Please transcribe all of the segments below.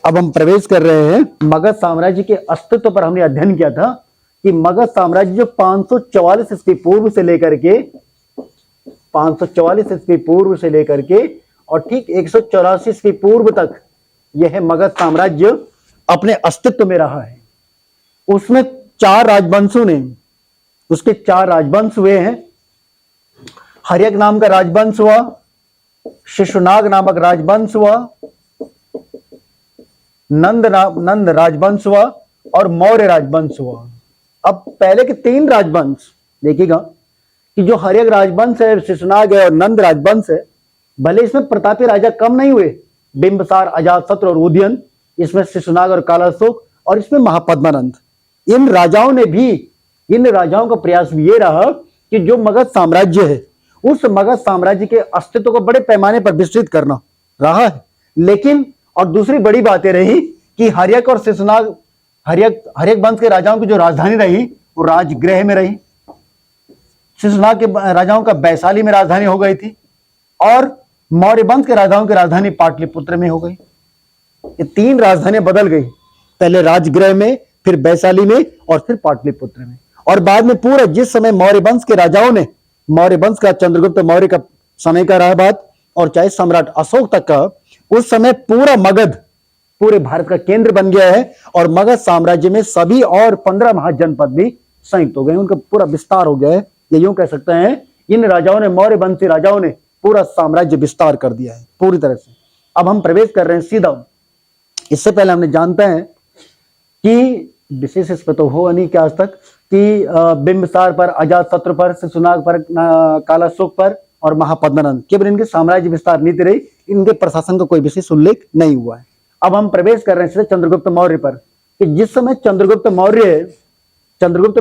अब हम प्रवेश कर रहे हैं मगध साम्राज्य के अस्तित्व पर। हमने अध्ययन किया था कि मगध साम्राज्य जो 544 ईस्वी पूर्व से लेकर के 544 ईस्वी पूर्व से लेकर के और ठीक 184 ईस्वी पूर्व तक यह मगध साम्राज्य अपने अस्तित्व में रहा है। उसमें चार राजवंशों ने, उसके चार राजवंश हुए हैं। हर्यक नाम का राजवंश हुआ, शिशुनाग नामक राजवंश हुआ, नंद राजवंश हुआ और मौर्य राजवंश हुआ। अब पहले के तीन राजवंश देखिएगा कि जो हर्यक राजवंश है, शिशुनाग है और नंद राजवंश है, भले इसमें प्रतापी राजा कम नहीं हुए, बिंबिसार, अजातशत्रु और उदयन, इसमें शिशुनाग और कालाशोक और इसमें महापद्मानंद। इन राजाओं का प्रयास भी ये रहा कि जो मगध साम्राज्य है उस मगध साम्राज्य के अस्तित्व को बड़े पैमाने पर विस्तृत करना रहा है। लेकिन और दूसरी बड़ी बात यह रही कि हर्यक और शिशुनाग, हर्यक वंश के राजाओं की जो राजधानी रही वो राजगृह में रही। शिशुनाग के राजाओं का वैशाली में राजधानी हो गई थी और मौर्य वंश के राजाओं की राजधानी पाटलिपुत्र में हो गई। ये तीन राजधानियां बदल गई, पहले राजगृह में, फिर वैशाली में और फिर पाटलिपुत्र में। और बाद में पूरा जिस समय मौर्य वंश के राजाओं ने, मौर्य वंश का चंद्रगुप्त मौर्य का समय का रहा बात और चाहे सम्राट अशोक तक का, उस समय पूरा मगध पूरे भारत का केंद्र बन गया है और मगध साम्राज्य में सभी और 15 महाजनपद भी संयुक्त हो गए, उनका पूरा विस्तार हो गया है। ये यूं कह सकते हैं इन राजाओं ने, मौर्य वंशी राजाओं ने पूरा साम्राज्य विस्तार कर दिया है पूरी तरह से। अब हम प्रवेश कर रहे हैं सीधा, इससे पहले हमने जानते हैं कि विशेष इस पर तो हो नहीं कि आज तक कि बिंबिसार पर, अजातशत्रु पर, शिशुनाग पर, कालाशोक पर और महापद्मानंद, केवल इनके साम्राज्य विस्तार नीति रही, इनके प्रशासन का कोई विशेष उल्लेख नहीं हुआ है। अब हम प्रवेश कर रहे हैं सीधे चंद्रगुप्त मौर्य पर कि जिस समय चंद्रगुप्त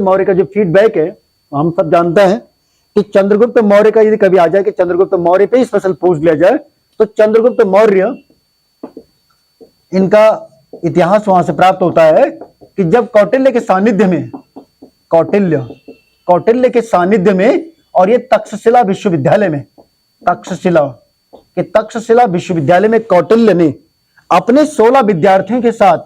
मौर्य का जो फीडबैक है हम सब जानते हैं कि चंद्रगुप्त मौर्य का यदि कभी आ जाए कि चंद्रगुप्त मौर्य पे स्पेशल पूछ लिया जाए तो चंद्रगुप्त मौर्य, इनका इतिहास वहां से प्राप्त होता है कि जब कौटिल्य के सानिध्य में, कौटिल्य के सानिध्य में और ये तक्षशिला विश्वविद्यालय में, तक्षशिला विश्वविद्यालय में कौटिल्य ने अपने 16 विद्यार्थियों के साथ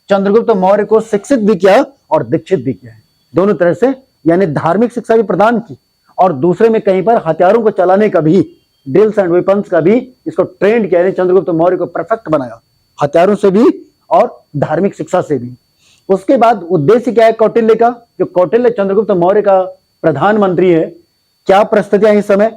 चंद्रगुप्त मौर्य को शिक्षित भी किया और दीक्षित भी किया है, दोनों तरह से, यानी धार्मिक शिक्षा भी प्रदान की और दूसरे में कहीं पर हथियारों को चलाने का भी, ड्रिल्स एंड वेपन्स का भी इसको ट्रेंड किया, चंद्रगुप्त मौर्य को परफेक्ट बनाया, हथियारों से भी और धार्मिक शिक्षा से भी। उसके बाद उद्देश्य क्या है कौटिल्य का? जो कौटिल्य चंद्रगुप्त मौर्य का प्रधानमंत्री है, क्या परिस्थितियां इस समय?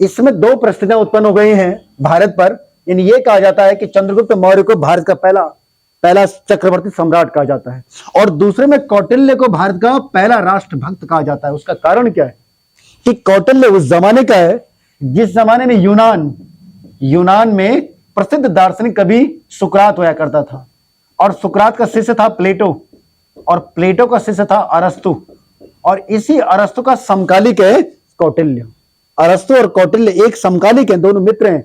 इसमें दो परिस्थितियां उत्पन्न हो गई हैं भारत पर। इन ये कहा जाता है कि चंद्रगुप्त मौर्य को भारत का पहला चक्रवर्ती सम्राट कहा जाता है और दूसरे में कौटिल्य को भारत का पहला राष्ट्रभक्त कहा जाता है। उसका कारण क्या है कि कौटिल्य उस जमाने का है जिस जमाने में यूनान में प्रसिद्ध दार्शनिक कवि सुकरात होया करता था और सुकरात का शिष्य था प्लेटो और प्लेटो का शिष्य था अरस्तु और इसी अरस्तु का समकालिक है कौटिल्य। अरस्तु और कौटिल्य एक समकालिक हैं, दोनों मित्र हैं,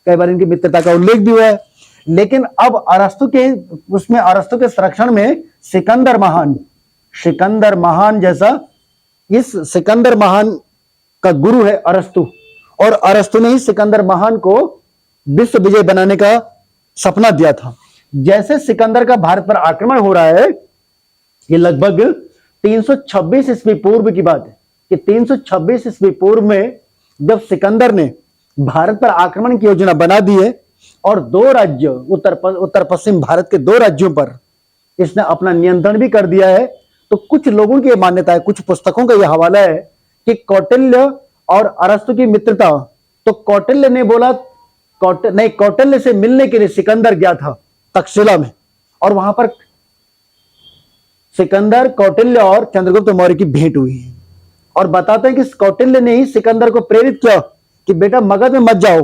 कई बार इनकी मित्रता का उल्लेख भी हुआ है। लेकिन अब अरस्तु के संरक्षण में सिकंदर महान जैसा, इस सिकंदर महान का गुरु है अरस्तु और अरस्तु ने ही सिकंदर महान को विश्व विजय बनाने का सपना दिया था। जैसे सिकंदर का भारत पर आक्रमण हो रहा है, ये लगभग 326 ईस्वी पूर्व की बात है कि 326 ईस्वी पूर्व में जब सिकंदर ने भारत पर आक्रमण की योजना बना दी है और दो राज्य, उत्तर पश्चिम भारत के दो राज्यों पर इसने अपना नियंत्रण भी कर दिया है, तो कुछ लोगों की मान्यता है, कुछ पुस्तकों का यह हवाला है कि कौटिल्य और अरस्तु की मित्रता, तो कौटिल्य ने बोला कौटिल्य से मिलने के लिए सिकंदर गया था तक्षशिला में और वहां पर सिकंदर, कौटिल्य और चंद्रगुप्त मौर्य की भेंट हुई है और बताते हैं कि कौटिल्य ने ही सिकंदर को प्रेरित किया कि बेटा मगध में मत जाओ,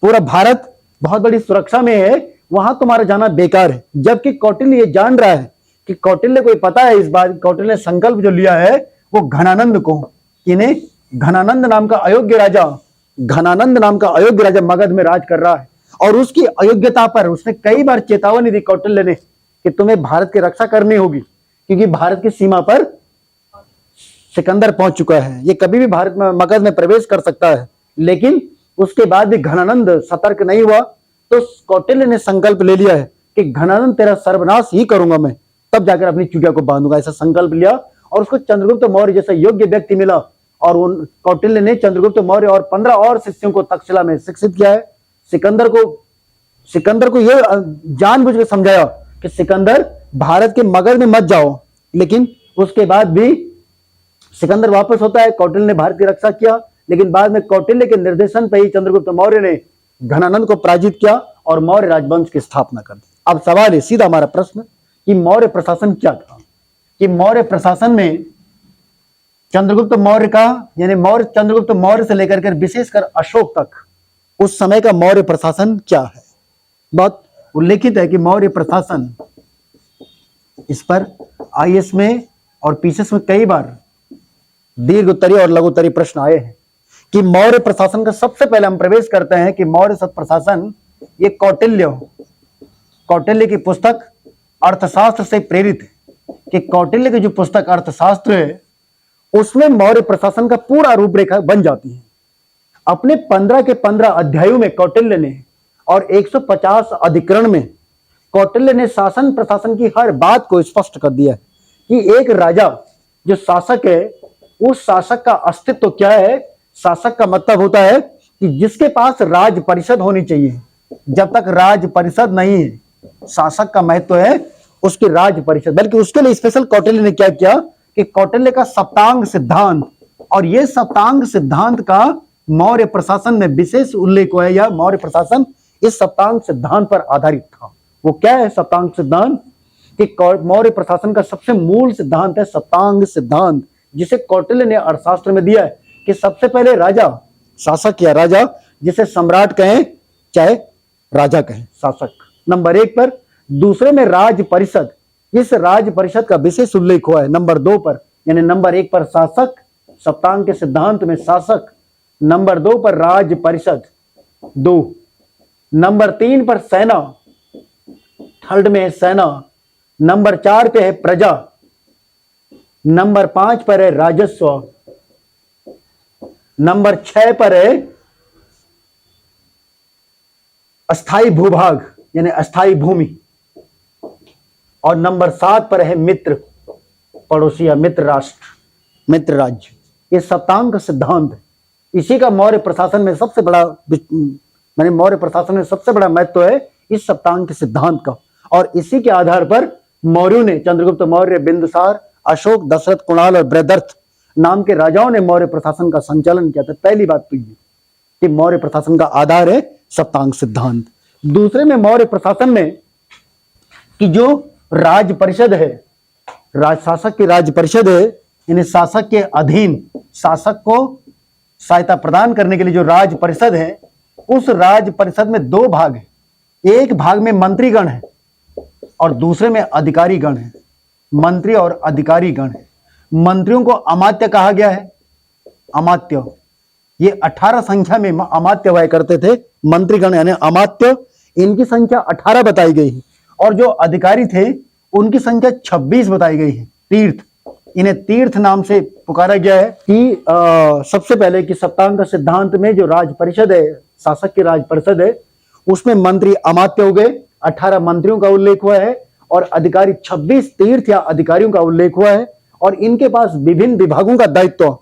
पूरा भारत बहुत बड़ी सुरक्षा में है, वहां तुम्हारा जाना बेकार है। जबकि कौटिल्य ये जान रहा है कि कौटिल्य को पता है इस बात, कौटिल्य ने संकल्प जो लिया है वो घनानंद को, इन्हें घनानंद नाम का अयोग्य राजा मगध में राज कर रहा है और उसकी अयोग्यता पर उसने कई बार चेतावनी दी कौटिल्य ने कि तुम्हें भारत की रक्षा करनी होगी क्योंकि भारत की सीमा पर सिकंदर पहुंच चुका है, ये कभी भी भारत में मगध में प्रवेश कर सकता है। लेकिन उसके बाद भी घनानंद सतर्क नहीं हुआ तो कौटिल्य ने संकल्प ले लिया है कि घनानंद तेरा सर्वनाश ही करूंगा मैं, तब जाकर अपनी चुटिया को बांधूंगा, ऐसा संकल्प लिया। और उसको चंद्रगुप्त मौर्य जैसा योग्य व्यक्ति मिला और उन कौटिल्य ने चंद्रगुप्त मौर्य और 15 और शिष्यों को तक्षशिला में शिक्षित किया है। सिकंदर को यह जानबूझ के समझाया कि सिकंदर भारत के मगध में मत जाओ, लेकिन उसके बाद भी सिकंदर वापस होता है। कौटिल्य ने भारत की रक्षा किया, लेकिन बाद में कौटिल्य के निर्देशन पर ही चंद्रगुप्त मौर्य ने घनानंद को पराजित किया और मौर्य राजवंश की स्थापना कर दी। अब सवाल है सीधा हमारा प्रश्न कि मौर्य प्रशासन क्या था, कि मौर्य प्रशासन में चंद्रगुप्त मौर्य का यानी चंद्रगुप्त मौर्य से लेकर कर विशेषकर अशोक तक उस समय का मौर्य प्रशासन क्या है। बहुत उल्लेखित है कि मौर्य प्रशासन, इस पर आईएएस में और पीसीएस में कई बार दीर्घ उत्तरीय और लघु उत्तरीय प्रश्न आए हैं कि मौर्य प्रशासन का सबसे पहले हम प्रवेश करते हैं कि मौर्य प्रशासन ये कौटिल्य की पुस्तक अर्थशास्त्र से प्रेरित है, कि कौटिल्य की जो पुस्तक अर्थशास्त्र है उसमें मौर्य प्रशासन का पूरा रूपरेखा बन जाती है। अपने 15 के 15 अध्यायों में कौटिल्य ने और 150 अधिकरण में कौटिल्य ने शासन प्रशासन की हर बात को स्पष्ट कर दिया है कि एक राजा जो शासक है, उस शासक का अस्तित्व क्या है। शासक का मतलब होता है कि जिसके पास राज परिषद होनी चाहिए। जब तक राज परिषद नहीं है, शासक का महत्व है उसकी राज परिषद। बल्कि उसके लिए स्पेशल कौटिल्य ने क्या किया कि कौटिल्य का सप्तांग सिद्धांत, और यह सप्तांग सिद्धांत का मौर्य प्रशासन में विशेष उल्लेख हुआ है, या मौर्य प्रशासन इस सप्तांग सिद्धांत पर आधारित था। वो क्या है सप्तांग सिद्धांत? कि मौर्य प्रशासन का सबसे मूल सिद्धांत है सप्तांग सिद्धांत, जिसे कौटिल्य ने अर्थशास्त्र में दिया है कि सबसे पहले राजा, शासक या राजा, जिसे सम्राट कहें चाहे राजा कहें, शासक नंबर 1 पर। दूसरे में राज परिषद, इस राज परिषद का विशेष उल्लेख हुआ है नंबर 2 पर। यानी नंबर 1 पर शासक, सप्तांग के सिद्धांत में शासक, नंबर 2 पर राज परिषद 2, नंबर 3 पर सेना, थर्ड में है सेना, नंबर 4 पे है प्रजा, नंबर 5 पर है राजस्व, नंबर 6 पर है अस्थाई भूभाग यानी अस्थाई भूमि, और नंबर 7 पर है मित्र पड़ोसी या मित्र राष्ट्र, मित्र राज्य। ये सप्तांग का सिद्धांत है। इसी का मौर्य प्रशासन में सबसे बड़ा मौर्य प्रशासन में सबसे बड़ा महत्व है इस सप्तांग के सिद्धांत का। और इसी के आधार पर मौर्यों ने, चंद्रगुप्त मौर्य, बिंदुसार, अशोक, दशरथ, कुणाल और बृहदर्थ नाम के राजाओं ने मौर्य प्रशासन का संचालन किया था। पहली बात तो ये कि मौर्य प्रशासन का आधार है सप्तांग सिद्धांत। दूसरे में मौर्य प्रशासन में कि जो राज परिषद है, शासक की राज परिषद है, यानी शासक के अधीन शासक को सहायता प्रदान करने के लिए जो राज परिषद है, उस राज परिषद में 2 भाग है। एक भाग में मंत्रीगण है और दूसरे में अधिकारी गण है। मंत्री और अधिकारी गण है। मंत्रियों को अमात्य कहा गया है। अमात्य, ये 18 संख्या में अमात्य हुआ करते थे। मंत्रीगण यानी अमात्य, इनकी संख्या 18 बताई गई है। और जो अधिकारी थे उनकी संख्या 26 बताई गई है। तीर्थ, इन्हें तीर्थ नाम से पुकारा गया है। कि सबसे पहले कि सप्तांग का सिद्धांत में जो राज परिषद है, शासक की राज परिषद है, उसमें मंत्री अमात्य हो गए, 18 मंत्रियों का उल्लेख हुआ है, और अधिकारी 26 तीर्थ या अधिकारियों का उल्लेख हुआ है। और इनके पास विभिन्न विभागों का दायित्व,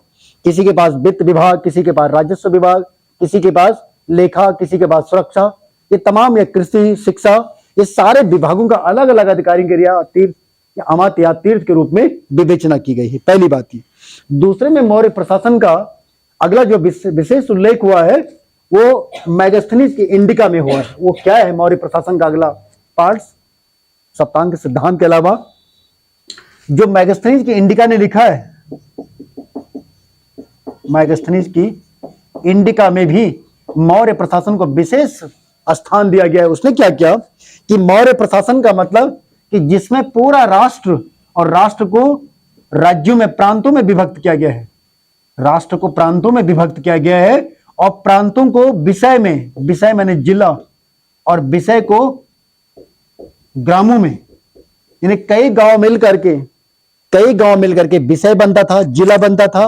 किसी के पास वित्त विभाग, किसी के पास राजस्व विभाग, किसी के पास लेखा, किसी के पास सुरक्षा, ये तमाम, या कृषि, शिक्षा, ये सारे विभागों का अलग अलग अधिकारी के तीर्थ या अमात्य या तीर्थ के रूप में विवेचना की गई है। पहली बात ये। दूसरे में मौर्य प्रशासन का अगला जो विशेष उल्लेख हुआ है वो मैगस्थनीज की इंडिका में हुआ है। वो क्या है मौर्य प्रशासन का अगला पार्ट सप्तांग के सिद्धांत के अलावा? जो मैगस्थनीज की इंडिका ने लिखा है, मैगस्थनीज की इंडिका में भी मौर्य प्रशासन को विशेष स्थान दिया गया है। उसने क्या किया कि मौर्य प्रशासन का मतलब कि जिसमें पूरा राष्ट्र और राष्ट्र को राज्यों में, प्रांतों में विभक्त किया गया है। राष्ट्र को प्रांतों में विभक्त किया गया है और प्रांतों को विषय में, विषय माने जिला, और विषय को ग्रामों में, यानी कई गांव मिलकर के विषय बनता था, जिला बनता था,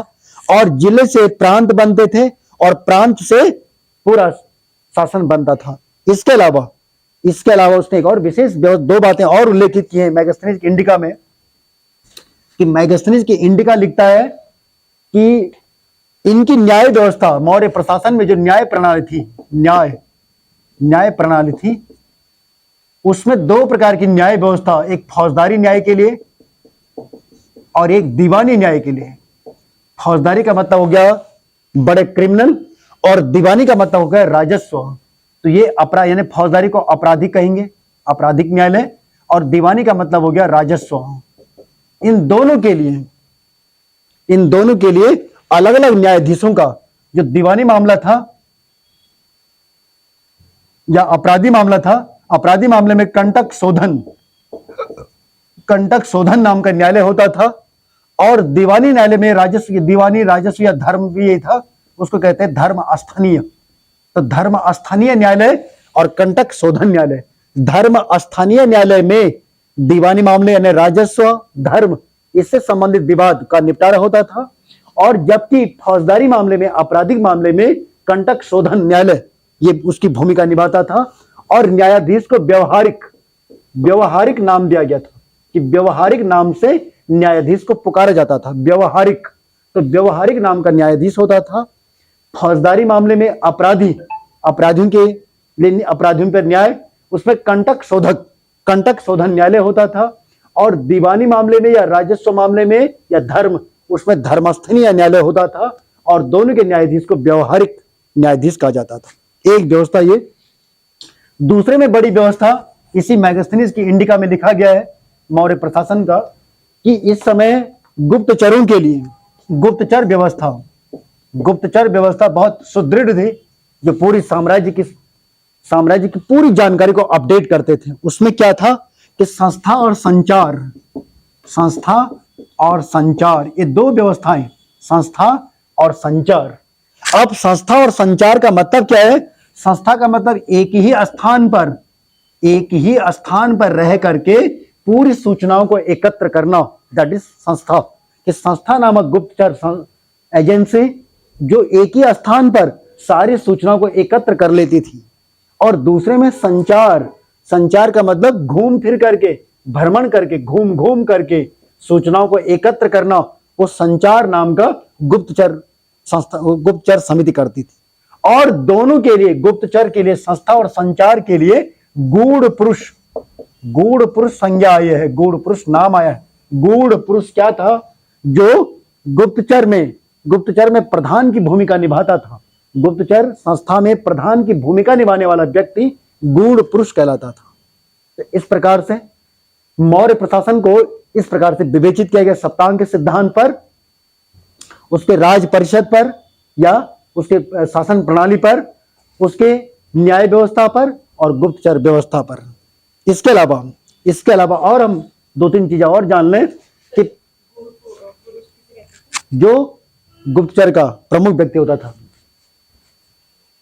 और जिले से प्रांत बनते थे और प्रांत से पूरा शासन बनता था। इसके अलावा इसके अलावा उसने एक और विशेष दो बातें और उल्लेखित की हैं मेगास्थनीज की इंडिका में, कि मेगास्थनीज की इंडिका लिखता है कि इनकी न्याय व्यवस्था, मौर्य प्रशासन में जो न्याय प्रणाली थी, न्याय प्रणाली थी, उसमें दो प्रकार की न्याय व्यवस्था, एक फौजदारी न्याय के लिए और एक दीवानी न्याय के लिए। फौजदारी का मतलब हो गया बड़े क्रिमिनल और दीवानी का मतलब हो गया राजस्व। तो ये अपराध, यानी फौजदारी को आपराधिक कहेंगे, आपराधिक न्यायालय, और दीवानी का मतलब हो गया राजस्व। इन दोनों के लिए अलग अलग न्यायाधीशों का, जो दीवानी मामला था या अपराधी मामला था, अपराधी मामले में कंटक शोधन नाम का न्यायालय होता था, और दीवानी न्यायालय में दीवानी राजस्व या धर्म भी यही था, उसको कहते हैं धर्म स्थानीय। तो धर्म स्थानीय न्यायालय और कंटक शोधन न्यायालय। धर्म स्थानीय न्यायालय में दीवानी मामले यानी राजस्व, धर्म, इससे संबंधित विवाद का निपटारा होता था, और जबकि फौजदारी मामले में, आपराधिक मामले में कंटक शोधन न्यायालय ये उसकी भूमिका निभाता था। और न्यायाधीश को व्यवहारिक नाम दिया गया था, कि व्यवहारिक नाम से न्यायाधीश को पुकारा जाता था, व्यवहारिक। तो व्यवहारिक नाम का न्यायाधीश होता था। फौजदारी मामले में अपराधियों पर न्याय, उसमें कंटक शोधन न्यायालय होता था। और दीवानी मामले में या राजस्व मामले में या धर्म, उसमें धर्मस्थानीय न्यायालय होता था, और दोनों के न्यायाधीश को व्यवहारिक न्यायाधीश कहा जाता था। एक व्यवस्था ये। दूसरे में बड़ी व्यवस्था इसी मेगास्थनीज की इंडिका में लिखा गया है मौर्य प्रशासन का, कि इस समय गुप्तचरों के लिए गुप्तचर व्यवस्था बहुत सुदृढ़ थी, जो पूरी साम्राज्य की पूरी जानकारी को अपडेट करते थे। उसमें क्या था कि संस्था और संचार, ये दो व्यवस्थाएं, संस्था और संचार। अब संस्था और संचार का मतलब क्या है? संस्था का मतलब एक ही स्थान पर रह करके पूरी सूचनाओं को एकत्र करना, दैट इज संस्था। कि संस्था नामक गुप्तचर एजेंसी जो एक ही स्थान पर सारी सूचनाओं को एकत्र कर लेती थी। और दूसरे में संचार का मतलब घूम फिर करके, भ्रमण करके, घूम करके सूचनाओं को एकत्र करना, वो संचार नाम का गुप्तचर समिति करती थी। और दोनों के लिए, गुप्तचर के लिए, संस्था और संचार के लिए गूढ़ पुरुष संज्ञा आई है, गूढ़ पुरुष नाम आया है। गूढ़ पुरुष क्या था? जो गुप्तचर में प्रधान की भूमिका निभाता था। गुप्तचर संस्था में प्रधान की भूमिका निभाने वाला व्यक्ति गूढ़ पुरुष कहलाता था। तो इस प्रकार से मौर्य प्रशासन को इस प्रकार से विवेचित किया गया, सप्तांग के सिद्धांत पर, उसके राज परिषद पर या उसके शासन प्रणाली पर, उसके न्याय व्यवस्था पर और गुप्तचर व्यवस्था पर। इसके अलावा और हम दो तीन चीजें और जान लें कि जो गुप्तचर का प्रमुख व्यक्ति होता था,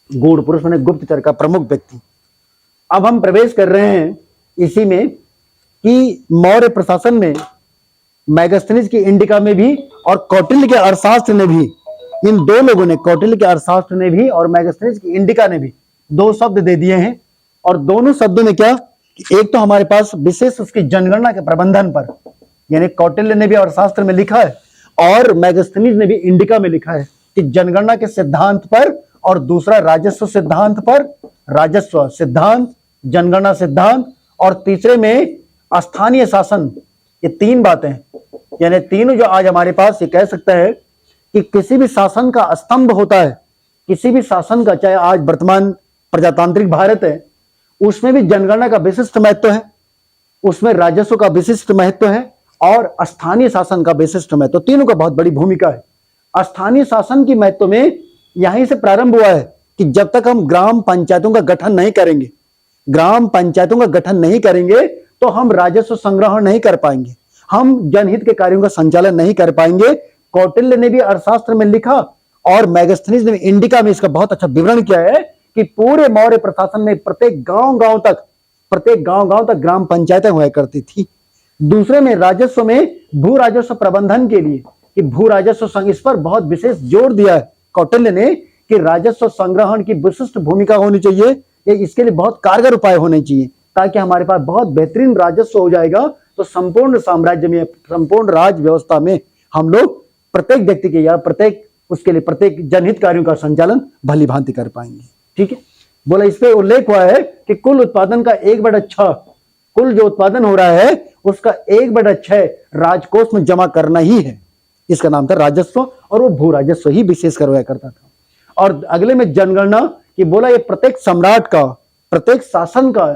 गूढ़ पुरुष माने गुप्तचर का प्रमुख व्यक्ति। अब हम प्रवेश कर रहे हैं इसी में कि मौर्य प्रशासन में मेगास्थनीज की इंडिका में भी और कौटिल्य के अर्थशास्त्र ने भी, इन दो लोगों ने, कौटिल्य के अर्थशास्त्र ने भी और मेगास्थनीज की इंडिका ने भी दो शब्द दे दिए हैं। और दोनों शब्दों में क्या, एक तो हमारे पास विशेष उसकी जनगणना के प्रबंधन पर, यानी कौटिल्य ने भी अर्थशास्त्र में लिखा है और मेगास्थनीज ने भी इंडिका में लिखा है कि जनगणना के सिद्धांत पर, और दूसरा राजस्व सिद्धांत पर, राजस्व सिद्धांत, जनगणना सिद्धांत, और तीसरे में स्थानीय शासन। ये तीन बातें, यानी तीनों जो आज हमारे पास, ये कह सकता है कि किसी भी शासन का स्तंभ होता है, किसी भी शासन का, चाहे आज वर्तमान प्रजातांत्रिक भारत है, उसमें भी जनगणना का विशिष्ट महत्व है, उसमें राजस्व का विशिष्ट महत्व है और स्थानीय शासन का विशिष्ट महत्व, तीनों का बहुत बड़ी भूमिका है। स्थानीय शासन की महत्व में यहीं से प्रारंभ हुआ है कि जब तक हम ग्राम पंचायतों का गठन नहीं करेंगे तो हम राजस्व संग्रहण नहीं कर पाएंगे, हम जनहित के कार्यों का संचालन नहीं कर पाएंगे। कौटिल्य ने भी अर्थशास्त्र में लिखा और मेगास्थनीज ने इंडिका में इसका बहुत अच्छा विवरण किया है कि पूरे मौर्य प्रशासन में प्रत्येक गांव तक ग्राम पंचायतें हुआ करती थी। दूसरे में राजस्व में भू राजस्व प्रबंधन के लिए कि भू राजस्व संघ, इस पर बहुत विशेष जोर दिया है कौटिल्य ने कि राजस्व संग्रहण की विशिष्ट भूमिका होनी चाहिए ये इसके लिए बहुत कारगर उपाय होने चाहिए, ताकि हमारे पास बहुत बेहतरीन राजस्व हो जाएगा। तो संपूर्ण साम्राज्य में, संपूर्ण राज व्यवस्था में हम लोग प्रत्येक व्यक्ति के या प्रत्येक उसके लिए प्रत्येक जनहित कार्यों का संचालन भली भांति कर पाएंगे। ठीक है, बोला इस पे उल्लेख हुआ है कि कुल उत्पादन का 1/6, कुल जो उत्पादन हो रहा है उसका 1/6 राजकोष में जमा करना ही है। इसका नाम था राजस्व, और वो भू राजस्व ही विशेष करवाया करता था। और अगले में जनगणना कि बोला ये प्रत्येक सम्राट का, प्रत्येक शासन का,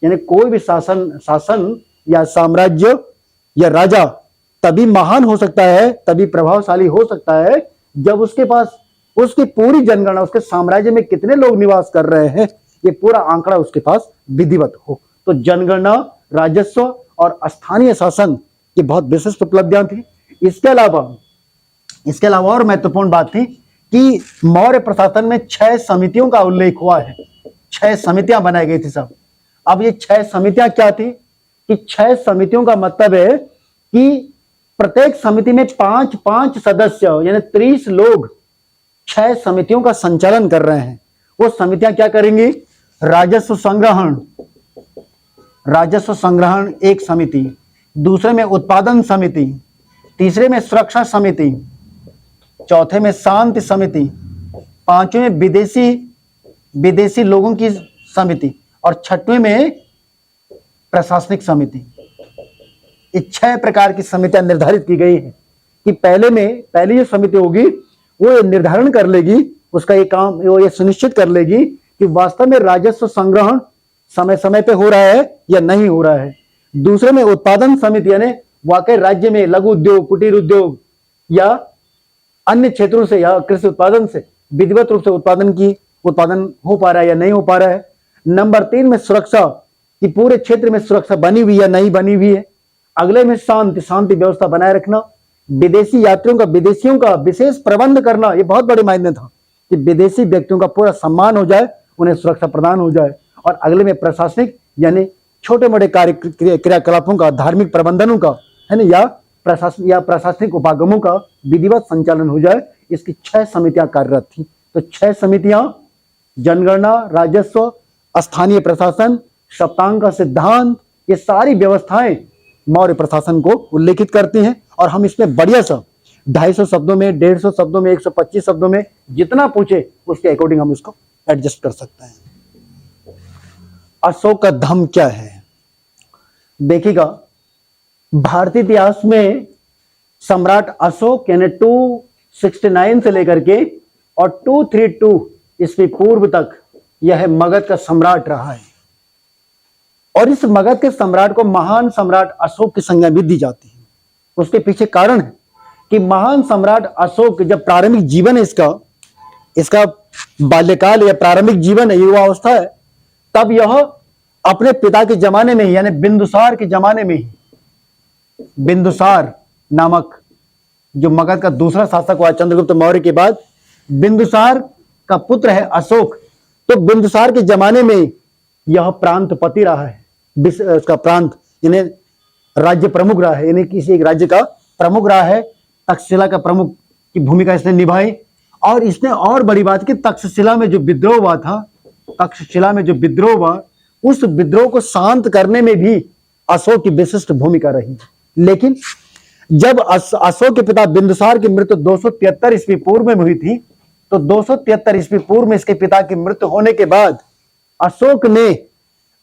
यानी कोई भी शासन या साम्राज्य या राजा तभी महान हो सकता है, तभी प्रभावशाली हो सकता है जब उसके पास उसकी पूरी जनगणना, उसके साम्राज्य में कितने लोग निवास कर रहे हैं, ये पूरा आंकड़ा उसके पास विधिवत हो। तो जनगणना, राजस्व और स्थानीय शासन ये बहुत विशिष्ट उपलब्धियां थी। इसके अलावा और महत्वपूर्ण बात थी कि मौर्य प्रशासन में 6 समितियों का उल्लेख हुआ है। 6 समितियां बनाई गई थी सब। अब ये 6 समितियां क्या थी कि 6 समितियों का मतलब है कि प्रत्येक समिति में 5-5 सदस्य यानी 30 लोग 6 समितियों का संचालन कर रहे हैं। वो समितियां क्या करेंगी? राजस्व संग्रहण एक समिति, दूसरे में उत्पादन समिति, तीसरे में सुरक्षा समिति, चौथे में शांति समिति, पांचवें में विदेशी लोगों की समिति और छठवें में प्रशासनिक समिति। ये 6 प्रकार की समितियां निर्धारित की गई है कि पहली जो समिति होगी वो ये निर्धारण कर लेगी, उसका ये काम वो ये सुनिश्चित कर लेगी कि वास्तव में राजस्व संग्रहण समय समय पे हो रहा है या नहीं हो रहा है। दूसरे में उत्पादन समिति यानी वाकई राज्य में लघु उद्योग, कुटीर उद्योग या अन्य क्षेत्रों से या कृषि उत्पादन से विधिवत रूप से उत्पादन हो पा रहा है या नहीं हो पा रहा है। नंबर 3 में सुरक्षा कि पूरे क्षेत्र में सुरक्षा बनी हुई या नहीं बनी हुई है। अगले में शांति व्यवस्था बनाए रखना, विदेशी विदेशियों का विशेष प्रबंध करना। ये बहुत बड़े मायने था कि विदेशी व्यक्तियों का पूरा सम्मान हो जाए, उन्हें सुरक्षा प्रदान हो जाए। और अगले में प्रशासनिक यानी छोटे मोटे क्रियाकलापों का, धार्मिक प्रबंधनों का है ना, या प्रशासनिक उपागमों का विधिवत संचालन हो जाए। इसकी 6 समितियां कार्यरत थी। तो 6 समितियां जनगणना, राजस्व, स्थानीय प्रशासन, सप्तांग का सिद्धांत, ये सारी व्यवस्थाएं मौर्य प्रशासन को उल्लेखित करती हैं। और हम इसमें बढ़िया सा 250 शब्दों में, 150 शब्दों में, 125 शब्दों में जितना पूछे उसके अकॉर्डिंग हम इसको एडजस्ट कर सकते हैं। अशोक का धम्म क्या है? देखिएगा, भारतीय इतिहास में सम्राट अशोक यानी 269 से लेकर के और 232 ईस्वी पूर्व तक यह मगध का सम्राट रहा है। और इस मगध के सम्राट को महान सम्राट अशोक की संज्ञा भी दी जाती है। उसके पीछे कारण है कि महान सम्राट अशोक जब प्रारंभिक जीवन है इसका बाल्यकाल या प्रारंभिक जीवन है, युवावस्था है, तब यह अपने पिता के जमाने में ही यानी बिंदुसार के जमाने में ही, बिंदुसार नामक जो मगध का दूसरा शासक हुआ चंद्रगुप्त मौर्य के बाद, बिंदुसार का पुत्र है अशोक। तो बिंदुसार के जमाने में यह प्रांतपति रहा है, इसका प्रांत यानी राज्य प्रमुख रहा है, यानी किसी एक राज्य का प्रमुख रहा है। तक्षशिला का प्रमुख की भूमिका इसने निभाई। और इसने और बड़ी बात की, तक्षशिला में जो विद्रोह हुआ उस विद्रोह को शांत करने में भी अशोक की विशिष्ट भूमिका रही। लेकिन जब अशोक के पिता बिंदुसार की मृत्यु 273 ईस्वी पूर्व में हुई थी, तो 273 ईस्वी पूर्व में इसके पिता की मृत्यु होने के बाद अशोक ने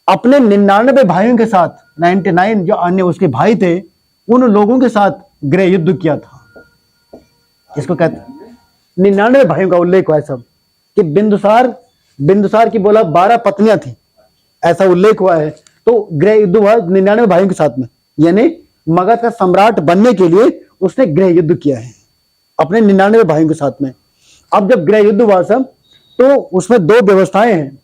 अपने 99 भाइयों के साथ, 99 जो अन्य उसके भाई थे, उन लोगों के साथ गृह युद्ध किया था। इसको कहते हैं 99 भाइयों का उल्लेख हुआ है सब कि बिंदुसार की बोला 12 पत्नियां थी, ऐसा उल्लेख हुआ है। तो गृह युद्ध हुआ 99 भाइयों के साथ में, यानी मगध का सम्राट बनने के लिए उसने गृह युद्ध किया है अपने 99 भाइयों के साथ में। अब जब गृह युद्ध हुआ सब, तो उसमें 2 व्यवस्थाएं हैं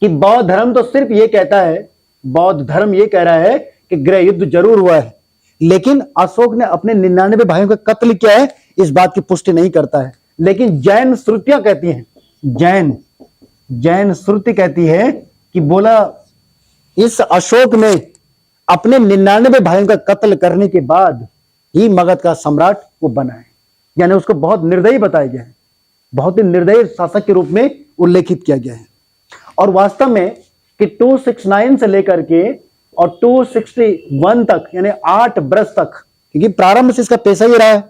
कि बौद्ध धर्म तो सिर्फ ये कहता है, बौद्ध धर्म ये कह रहा है कि गृह युद्ध जरूर हुआ है, लेकिन अशोक ने अपने 99 भाइयों का कत्ल किया है, इस बात की पुष्टि नहीं करता है। लेकिन जैन श्रुतियां कहती हैं, जैन श्रुति कहती है कि बोला इस अशोक ने अपने 99 भाइयों का कत्ल करने के बाद ही मगध का सम्राट वो बना है। यानी उसको बहुत निर्दयी बताया गया है, बहुत ही निर्दयी शासक के रूप में उल्लेखित किया गया है। और वास्तव में कि 269 से लेकर के और 261 तक, यानी 8 बरस तक, क्योंकि प्रारंभ से इसका पेशा ही रहा है,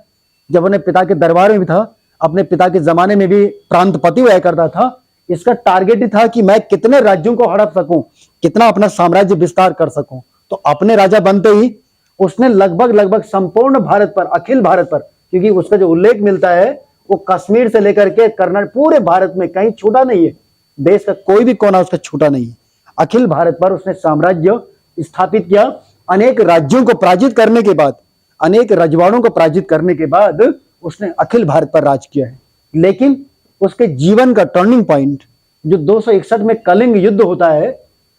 जब अपने पिता के दरबार में भी था, अपने पिता के जमाने में भी प्रांतपति हुआ करता था, इसका टारगेट ही था कि मैं कितने राज्यों को हड़प सकूं, कितना अपना साम्राज्य विस्तार कर सकूं। तो अपने राजा बनते ही उसने लगभग संपूर्ण भारत पर, अखिल भारत पर, क्योंकि उसका जो उल्लेख मिलता है वो कश्मीर से लेकर के कर्नाटक, पूरे भारत में कहीं छूटा नहीं है, देश का कोई भी कोना उसका छूटा नहीं है। अखिल भारत पर उसने साम्राज्य स्थापित किया। अनेक राज्यों को पराजित करने के बाद, अनेक रजवाड़ों को पराजित करने के बाद उसने अखिल भारत पर राज किया है। लेकिन उसके जीवन का टर्निंग पॉइंट जो 261 में कलिंग युद्ध होता है,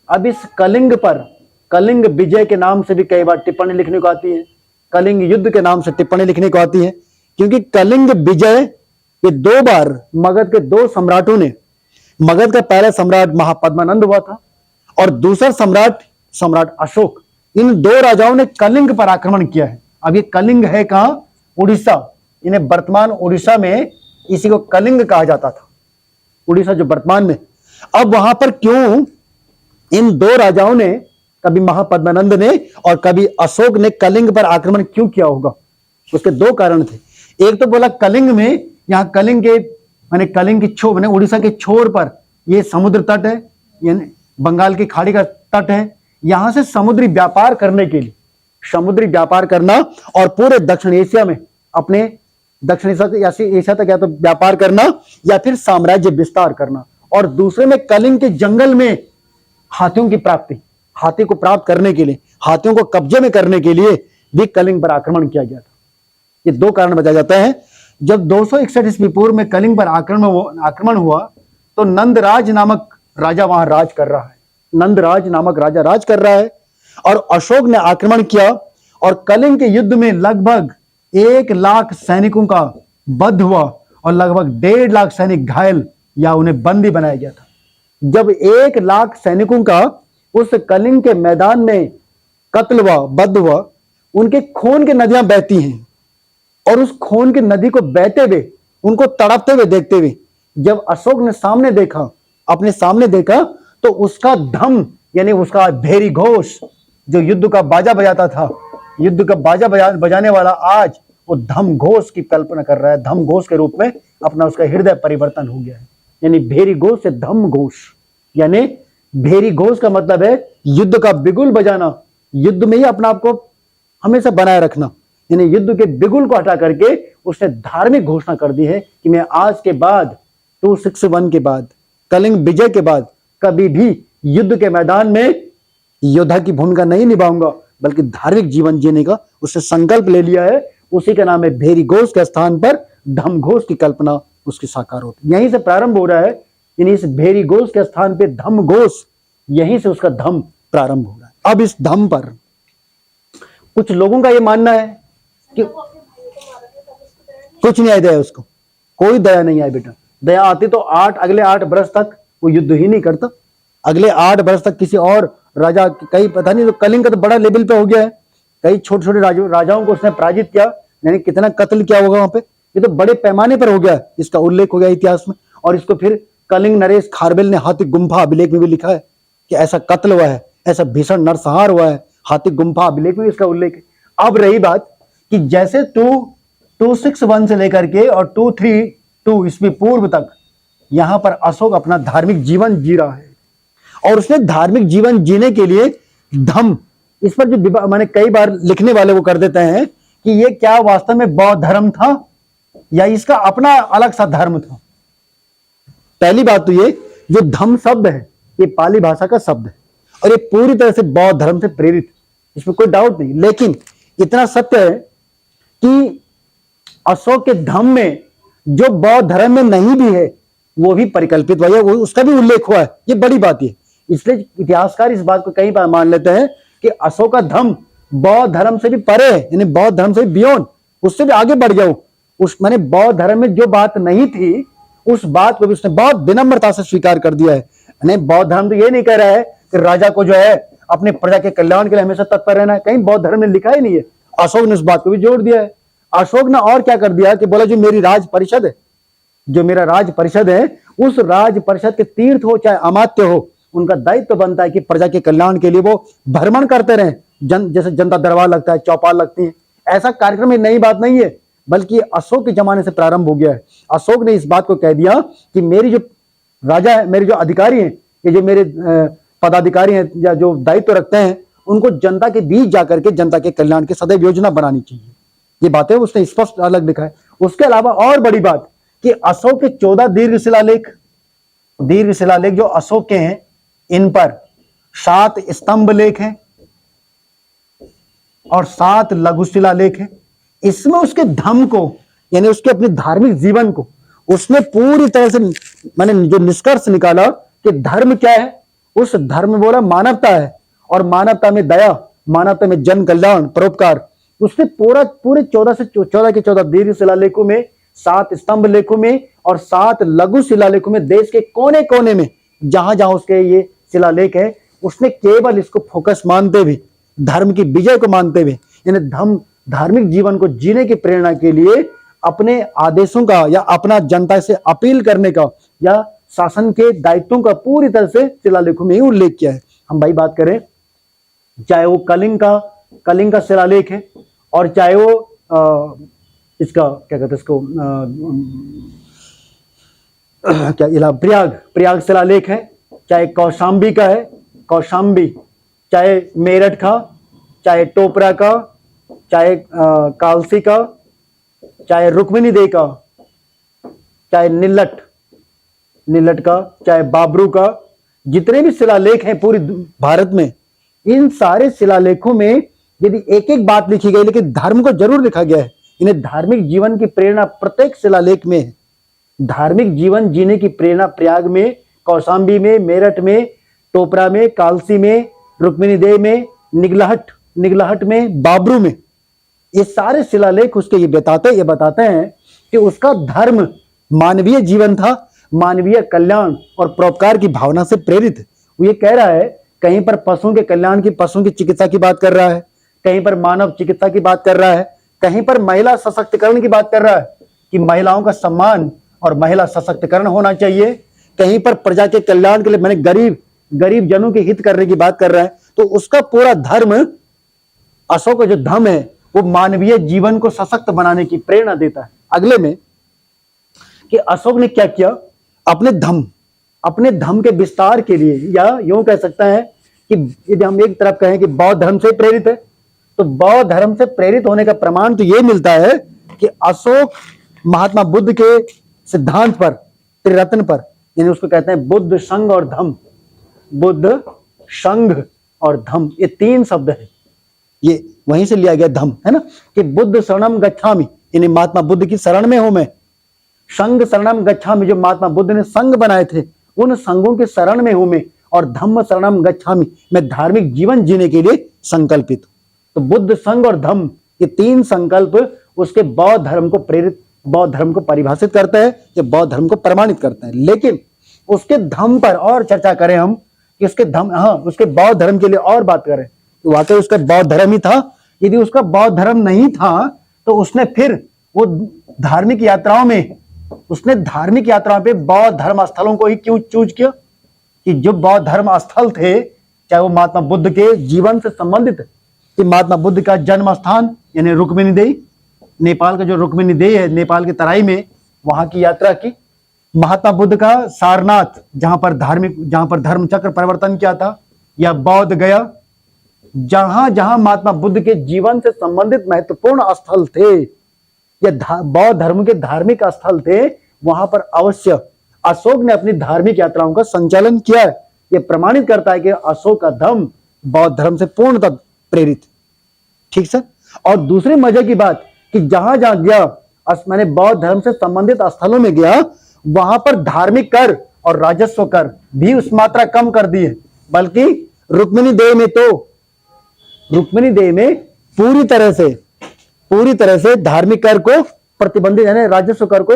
अब इस कलिंग पर, कलिंग विजय के नाम से भी कई बार टिप्पणी लिखने को आती है, कलिंग युद्ध के नाम से टिप्पणी लिखने को आती है, क्योंकि कलिंग विजय ये 2 बार मगध के 2 सम्राटों ने, मगध का पहला सम्राट महापद्मानंद हुआ था और दूसरा सम्राट अशोक, इन 2 राजाओं ने कलिंग पर आक्रमण किया है। अब ये कलिंग है कहां? उड़ीसा। इन्हें वर्तमान उड़ीसा में इसी को कलिंग कहा जाता था, उड़ीसा जो वर्तमान में। अब वहां पर क्यों इन 2 राजाओं ने, कभी महापद्मानंद ने और कभी अशोक ने कलिंग पर आक्रमण क्यों किया होगा? उसके 2 कारण थे। एक तो बोला कलिंग में, यहां कलिंग के माने कलिंग की छोर, माने उड़ीसा के छोर पर ये समुद्र तट है, यानी बंगाल की खाड़ी का तट है। यहां से समुद्री व्यापार करने के लिए, समुद्री व्यापार करना और पूरे दक्षिण एशिया में, अपने दक्षिण एशिया तक या तो व्यापार करना या फिर साम्राज्य विस्तार करना। और दूसरे में कलिंग के जंगल में हाथियों की प्राप्ति, हाथी को प्राप्त करने के लिए, हाथियों को कब्जे में करने के लिए भी कलिंग पर आक्रमण किया गया था। ये 2 कारण बताया जाता है। जब 261 ईस्वी पूर्व में कलिंग पर आक्रमण हुआ तो नंदराज नामक राजा वहां राज कर रहा है, नंदराज नामक राजा राज कर रहा है, और अशोक ने आक्रमण किया और कलिंग के युद्ध में लगभग 1 लाख सैनिकों का वध हुआ और लगभग 1.5 लाख सैनिक घायल या उन्हें बंदी बनाया गया था। जब 1 लाख सैनिकों का उस कलिंग के मैदान में कत्ल हुआ, वध हुआ, उनके खून की नदियां बहती हैं और उस खून की नदी को बहते हुए, उनको तड़पते हुए देखते हुए जब अशोक ने सामने देखा, अपने सामने देखा, तो उसका धम, यानी उसका भेरी घोष, जो युद्ध का बाजा बजाता था, युद्ध का बाजा बजाने वाला, आज वो धम घोष की कल्पना कर रहा है। धम घोष के रूप में अपना उसका हृदय परिवर्तन हो गया है, यानी भेरी घोष से धम घोष। यानी भेरी घोष का मतलब है युद्ध का बिगुल बजाना, युद्ध में ही अपना आप को हमेशा बनाए रखना। यानी युद्ध के बिगुल को हटा करके उसने धार्मिक घोषणा कर दी है कि मैं आज के बाद, 261 के बाद, कलिंग विजय के बाद कभी भी युद्ध के मैदान में योद्धा की भूमिका नहीं निभाऊंगा, बल्कि धार्मिक जीवन जीने का उसने संकल्प ले लिया है। उसी का नाम है भेरी घोष के स्थान पर धम घोष की कल्पना उसकी साकार होती। यहीं से प्रारंभ हो रहा है, यानी इस भेरी घोष के स्थान पे धम घोष, यहीं से उसका धम प्रारंभ हो रहा है। अब इस धम पर कुछ लोगों का यह मानना है कि कुछ नहीं आई दया, उसको कोई दया नहीं आई। बेटा दया आती तो अगले 8 बरस तक वो युद्ध ही नहीं करता, अगले 8 बरस तक किसी और राजा, कई पता नहीं, तो कलिंग का तो बड़ा लेवल पे हो गया है, कई छोटे छोटे राजाओं को उसने पराजित किया, यानी कितना कत्ल किया होगा वहां पे, ये तो बड़े पैमाने पर हो गया, इसका उल्लेख हो गया इतिहास में। और इसको फिर कलिंग नरेश खारबेल ने हाथी गुम्फा अभिलेख में भी लिखा है कि ऐसा कत्ल हुआ है, ऐसा भीषण नरसंहार हुआ है, हाथी गुम्फा अभिलेख में इसका उल्लेख है। अब रही बात कि जैसे 261 से लेकर के और 232 ईस्वी पूर्व तक यहां पर अशोक अपना धार्मिक जीवन जी रहा है, और उसने धार्मिक जीवन जीने के लिए धम, इस पर जो मैंने कई बार लिखने वाले वो कर देते हैं कि ये क्या वास्तव में बौद्ध धर्म था या इसका अपना अलग सा धर्म था। पहली बात तो ये जो धम शब्द है ये पाली भाषा का शब्द है और ये पूरी तरह से बौद्ध धर्म से प्रेरित, इसमें कोई डाउट नहीं। लेकिन इतना सत्य है कि अशोक के धम में जो बौद्ध धर्म में नहीं भी है वो भी परिकल्पित हुआ है, वो उसका भी उल्लेख हुआ है, ये बड़ी बात है। इसलिए इतिहासकार इस बात को कई बार मान लेते हैं कि अशोक का धर्म बौद्ध धर्म से भी परे है, यानी बौद्ध धर्म से भी बियॉन्ड, उससे भी आगे बढ़ जाओ। उस माने बौद्ध धर्म में जो बात नहीं थी उस बात को भी उसने बहुत विनम्रता से स्वीकार कर दिया है। नहीं, बौद्ध धर्म तो ये नहीं कह रहा है कि राजा को जो है अपने प्रजा के कल्याण के लिए हमेशा तत्पर रहना है, कहीं बौद्ध धर्म में लिखा ही नहीं है। अशोक ने उस बात को भी जोड़ दिया है। अशोक ने और क्या कर दिया कि बोला जो मेरी राज परिषद है, जो मेरा राज परिषद है उस राज परिषद के तीर्थ हो चाहे अमात्य हो, उनका दायित्व बनता है कि प्रजा के कल्याण के लिए वो भ्रमण करते रहे। जैसे जनता दरबार लगता है, चौपाल लगती है, ऐसा कार्यक्रम ये नई बात नहीं है, बल्कि अशोक के जमाने से प्रारंभ हो गया है। अशोक ने इस बात को कह दिया कि मेरी जो राजा है, मेरे जो अधिकारी हैं, ये जो मेरे पदाधिकारी हैं या जो दायित्व रखते हैं, उनको जनता के बीच जाकर के जनता के कल्याण की सदैव योजना बनानी चाहिए। ये बातें उसने स्पष्ट अलग लिखा है। उसके अलावा और बड़ी बात कि अशोक के 14 दीर्घ शिलालेख जो अशोक के हैं, इन पर 7 स्तंभ लेख हैं और 7 लघु शिलालेख हैं। इसमें उसके धम्म को, यानी उसके अपने धार्मिक जीवन को उसने पूरी तरह से, मैंने जो निष्कर्ष निकाला कि धर्म क्या है, उस धर्म में बोला मानवता है, और मानवता में दया, मानवता में जन कल्याण, परोपकार। उसने पूरे 14 के 14 दीर्घ शिलालेखों में, 7 स्तंभ लेखों में और 7 लघु शिलालेखों में, देश के कोने कोने में जहां जहां उसके ये शिलालेख है, उसने केवल इसको फोकस मानते हुए, धर्म की विजय को मानते हुए, यानी धार्मिक जीवन को जीने की प्रेरणा के लिए अपने आदेशों का या अपना जनता से अपील करने का या शासन के दायित्वों का पूरी तरह से शिलालेखों में ही उल्लेख किया है। हम भाई बात करें, चाहे वो कलिंग का शिलालेख है, और चाहे वो इसका क्या कहते हैं इसको क्या प्रयाग शिलालेख है, चाहे कौशाम्बी का है, कौशाम्बी, चाहे मेरठ का, चाहे टोपरा का, चाहे कालसी का, चाहे रुक्मिणीदेवी का, चाहे नीलट का, चाहे बाबरू का, जितने भी शिलालेख हैं पूरी भारत में, इन सारे शिलालेखों में यदि एक एक बात लिखी गई, लेकिन धर्म को जरूर लिखा गया है। इन्हें धार्मिक जीवन की प्रेरणा प्रत्येक शिलालेख में है। धार्मिक जीवन जीने की प्रेरणा प्रयाग में, कौशाम्बी में, मेरठ में, टोपरा में, कालसी में, रुक्मिणीदेवी में, निगलहट में, बाबरू में, ये सारे शिलालेख उसके ये बताते हैं कि उसका धर्म मानवीय जीवन था, मानवीय कल्याण और परोपकार की भावना से प्रेरित। वो ये कह रहा है, कहीं पर पशुओं के कल्याण की, पशुओं की चिकित्सा की बात कर रहा है, कहीं पर मानव चिकित्सा की बात कर रहा है, कहीं पर महिला सशक्तिकरण की बात कर रहा है कि महिलाओं का सम्मान और महिला सशक्तिकरण होना चाहिए, कहीं पर प्रजा के कल्याण के लिए, मैंने गरीब जनों के हित करने की बात कर रहा है। तो उसका पूरा धर्म, अशोक का जो धर्म है, वो मानवीय जीवन को सशक्त बनाने की प्रेरणा देता है। अगले में कि अशोक ने क्या किया, अपने धर्म के विस्तार के लिए, या यूं कह सकता है कि यदि हम एक तरफ कहें कि बौद्ध धर्म से प्रेरित है, तो बौद्ध धर्म से प्रेरित होने का प्रमाण तो यह मिलता है कि अशोक महात्मा बुद्ध के सिद्धांत पर, त्रिरत्न पर, यानी उसको कहते हैं बुद्ध, संघ और धम्म, बुद्ध, संघ और धम्म, ये 3 शब्द है, ये वहीं से लिया गया धम्म, है ना, कि बुद्ध शरणम गच्छामि, यानी महात्मा बुद्ध की शरण में हूं मैं, संघ शरणम गच्छामि, जो महात्मा बुद्ध ने संघ बनाए थे, उन संघों के शरण में हूं मैं, और धम्म शरणम गच्छामि, मैं धार्मिक जीवन जीने के लिए संकल्पित हूं। तो बुद्ध, संघ और धम्म, ये 3 संकल्प उसके बौद्ध धर्म को प्रेरित, बौद्ध धर्म को परिभाषित करते हैं, ये बौद्ध धर्म को प्रमाणित करते हैं। लेकिन उसके धम्म पर और चर्चा करें हम कि उसके धम्म, उसके बौद्ध धर्म के लिए और बात करें तो वाकई उसका बौद्ध धर्म ही था। यदि उसका बौद्ध धर्म नहीं था तो उसने फिर वो धार्मिक यात्राओं पे बौद्ध धर्म स्थलों को ही क्यों चूज किया, कि जो बौद्ध धर्म स्थल थे, चाहे वो महात्मा बुद्ध के जीवन से संबंधित है, कि महात्मा बुद्ध का जन्म स्थान यानी रुक्मिणीदेवी, नेपाल का जो रुक्मिणीदेवी है, नेपाल की तराई में, वहां की यात्रा की। महात्मा बुद्ध का सारनाथ, जहां पर धर्म चक्र परिवर्तन किया था, या बौद्ध गया, जहां जहां महात्मा बुद्ध के जीवन से संबंधित महत्वपूर्ण स्थल थे या बौद्ध धर्म के धार्मिक स्थल थे, वहां पर अवश्य अशोक ने अपनी धार्मिक यात्राओं का संचालन किया है। यह प्रमाणित करता है कि अशोक का धर्म बौद्ध धर्म से पूर्णतः प्रेरित। ठीक सर। और दूसरी मजे की बात कि जहां जहां गया, मैंने बौद्ध धर्म से संबंधित स्थलों में गया, वहां पर धार्मिक कर और राजस्व कर भी उस मात्रा कम कर दी है, बल्कि रुक्मिणीदेवी में पूरी तरह से धार्मिक कर को प्रतिबंधित, यानी राजस्व कर को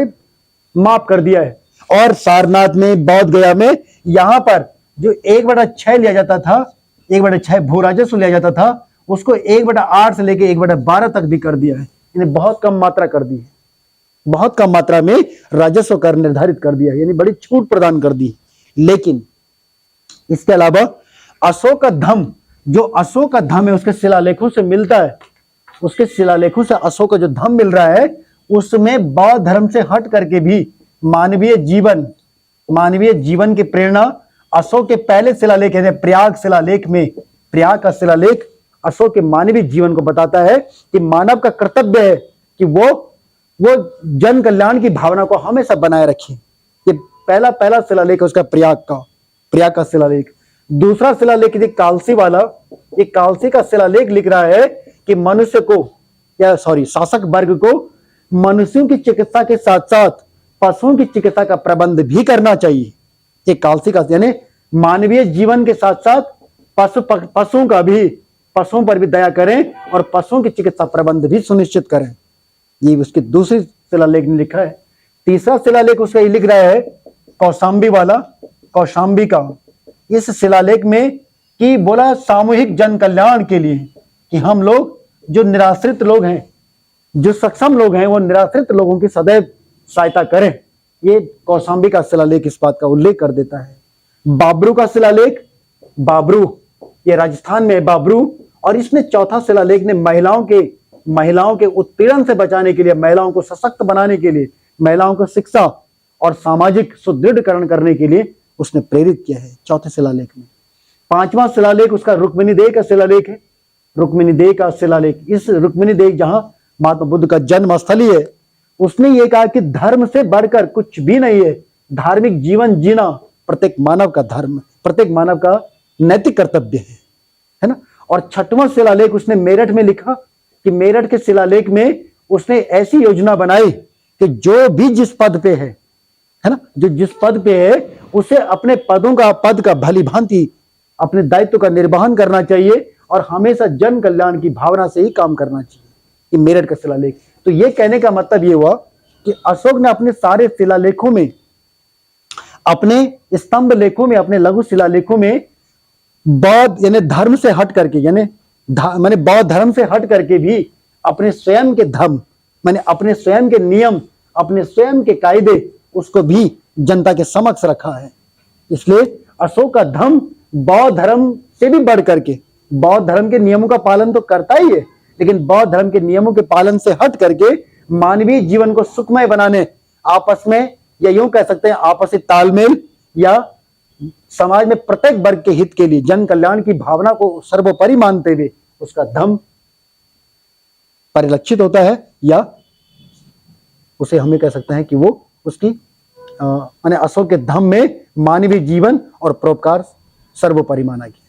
माफ कर दिया है। और सारनाथ में, बौद्ध गया में, यहां पर जो 1/6 लिया जाता था, 1/6 भू राजस्व लिया जाता था, उसको 1/8 से लेकर 1/12 तक भी कर दिया है, यानी बहुत कम मात्रा कर दी है। बहुत कम मात्रा में राजस्व कर निर्धारित कर दिया, यानी बड़ी छूट प्रदान कर दी। लेकिन इसके अलावा अशोक का धम, जो अशोक का धम है उसके शिलालेखों से मिलता है, उसके शिलालेखों से अशोक का जो धम मिल रहा है उसमें बौद्ध धर्म से हट करके भी मानवीय जीवन की प्रेरणा अशोक के पहले शिलालेख है, प्रयाग शिलालेख में, प्रयाग का शिलालेख अशोक के मानवीय जीवन को बताता है कि मानव का कर्तव्य है कि वो जन कल्याण की भावना को हमेशा बनाए रखे। ये पहला शिलालेख है उसका, प्रयाग का शिलालेख। दूसरा शिलालेख कालसी वाला, ये कालसी का शिलालेख लिख रहा है कि मनुष्य को शासक वर्ग को मनुष्यों की चिकित्सा के साथ साथ पशुओं की चिकित्सा का प्रबंध भी करना चाहिए। ये कालसी का, यानी मानवीय जीवन के साथ साथ पशुओं पर भी दया करें और पशुओं की चिकित्सा प्रबंध भी सुनिश्चित करें। ये उसकी दूसरी शिलालेख ने लिखा है। तीसरा शिलालेख उसका ये लिख रहा है कौशाम्बी वाला, कौशाम्बी का। इस शिलालेख में कि बोला सामूहिक जन कल्याण के लिए कि हम लोग जो निराश्रित लोग हैं, जो सक्षम लोग हैं, वो निराश्रित लोगों की सदैव सहायता करें। ये कौशाम्बी का शिलालेख इस बात का उल्लेख कर देता है। बाबरू का शिलालेख, बाबरू ये राजस्थान में बाबरू, और इसने चौथा शिलालेख ने महिलाओं के उत्पीड़न से बचाने के लिए, महिलाओं को सशक्त बनाने के लिए, महिलाओं को शिक्षा और सामाजिक सुदृढ़ीकरण करने के लिए उसने प्रेरित किया है चौथे शिलालेख में। पांचवा शिलालेख उसका रुक्मिणीदेह का शिलालेख है, रुक्मिणीदेह का शिलालेख। इस रुक्मिणीदेह जहां महात्मा बुद्ध का जन्म स्थल ही है, उसने ये कहा कि धर्म से बढ़कर कुछ भी नहीं है, धार्मिक जीवन जीना प्रत्येक मानव का धर्म, प्रत्येक मानव का नैतिक कर्तव्य है ना। और छठवां शिलालेख उसने मेरठ में लिखा कि मेरठ के शिलालेख में उसने ऐसी योजना बनाई कि जो भी जिस पद पे है ना, जो जिस पद पे है उसे अपने पद का भली भांति अपने दायित्व का निर्वहन करना चाहिए और हमेशा जन कल्याण की भावना से ही काम करना चाहिए। ये मेरठ का शिलालेख। तो ये कहने का मतलब ये हुआ कि अशोक ने अपने सारे शिलालेखों में, अपने स्तंभ लेखों में, अपने लघु शिलालेखों में बौद्ध यानी धर्म से हट करके, यानी बौद्ध धर्म से हट करके भी अपने स्वयं के धर्म, मैंने अपने स्वयं के नियम, अपने स्वयं के कायदे, उसको भी जनता के समक्ष रखा है। इसलिए अशोक का धर्म बौद्ध धर्म से भी बढ़ करके, बौद्ध धर्म के नियमों का पालन तो करता ही है, लेकिन बौद्ध धर्म के नियमों के पालन से हट करके मानवीय जीवन को सुखमय बनाने, आपस में, या यूं कह सकते हैं आपसी तालमेल, या समाज में प्रत्येक वर्ग के हित के लिए जन कल्याण की भावना को सर्वोपरि मानते हुए उसका धर्म परिलक्षित होता है, या उसे हमें कह सकते हैं कि वो उसकी अशोक के धम्म में मानवीय जीवन और परोपकार सर्वोपरि माना गया।